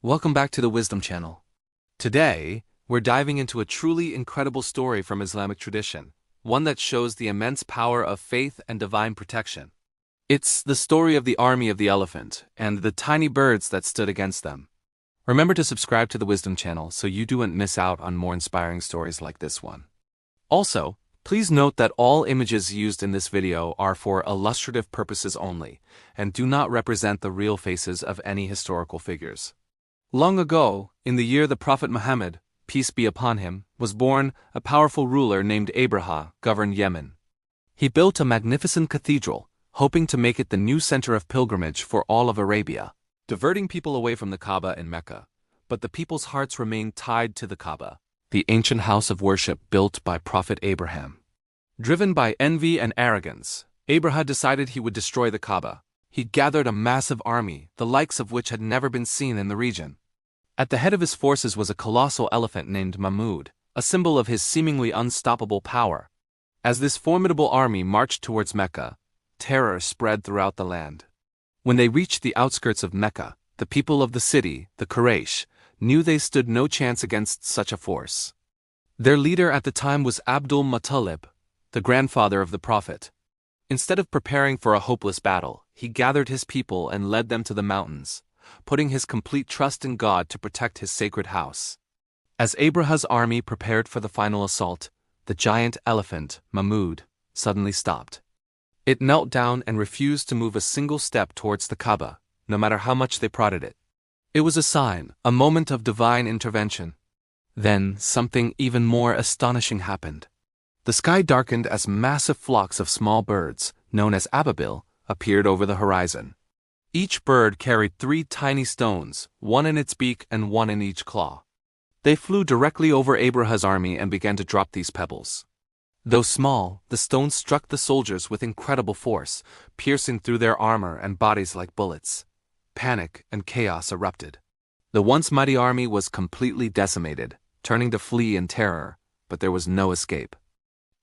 Welcome back to the Wisdom Channel. Today, we're diving into a truly incredible story from Islamic tradition, one that shows the immense power of faith and divine protection. It's the story of the army of the elephant and the tiny birds that stood against them. Remember to subscribe to the Wisdom Channel so you don't miss out on more inspiring stories like this one. Also, please note that all images used in this video are for illustrative purposes only and do not represent the real faces of any historical figures. Long ago, in the year the Prophet Muhammad, peace be upon him, was born, a powerful ruler named Abraha governed Yemen. He built a magnificent cathedral, hoping to make it the new center of pilgrimage for all of Arabia, diverting people away from the Kaaba in Mecca. But the people's hearts remained tied to the Kaaba, the ancient house of worship built by Prophet Abraham. Driven by envy and arrogance, Abraha decided he would destroy the Kaaba. He gathered a massive army, the likes of which had never been seen in the region. At the head of his forces was a colossal elephant named Mahmud, a symbol of his seemingly unstoppable power. As this formidable army marched towards Mecca, terror spread throughout the land. When they reached the outskirts of Mecca, the people of the city, the Quraysh, knew they stood no chance against such a force. Their leader at the time was Abdul Muttalib, the grandfather of the Prophet. Instead of preparing for a hopeless battle, he gathered his people and led them to the mountains, putting his complete trust in God to protect his sacred house. As Abraha's army prepared for the final assault, the giant elephant, Mahmud, suddenly stopped. It knelt down and refused to move a single step towards the Kaaba, no matter how much they prodded it. It was a sign, a moment of divine intervention. Then, something even more astonishing happened. The sky darkened as massive flocks of small birds, known as Ababil, appeared over the horizon. Each bird carried 3 tiny stones, one in its beak and one in each claw. They flew directly over Abraha's army and began to drop these pebbles. Though small, the stones struck the soldiers with incredible force, piercing through their armor and bodies like bullets. Panic and chaos erupted. The once mighty army was completely decimated, turning to flee in terror, but there was no escape.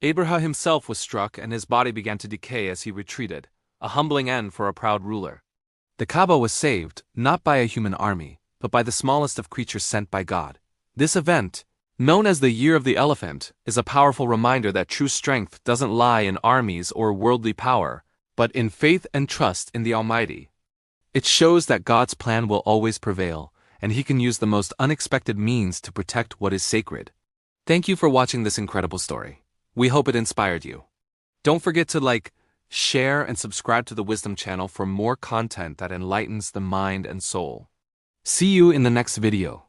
Abraha himself was struck and his body began to decay as he retreated, a humbling end for a proud ruler. The Kaaba was saved, not by a human army, but by the smallest of creatures sent by God. This event, known as the Year of the Elephant, is a powerful reminder that true strength doesn't lie in armies or worldly power, but in faith and trust in the Almighty. It shows that God's plan will always prevail, and He can use the most unexpected means to protect what is sacred. Thank you for watching this incredible story. We hope it inspired you. Don't forget to like, share, and subscribe to the Wisdom Channel for more content that enlightens the mind and soul. See you in the next video.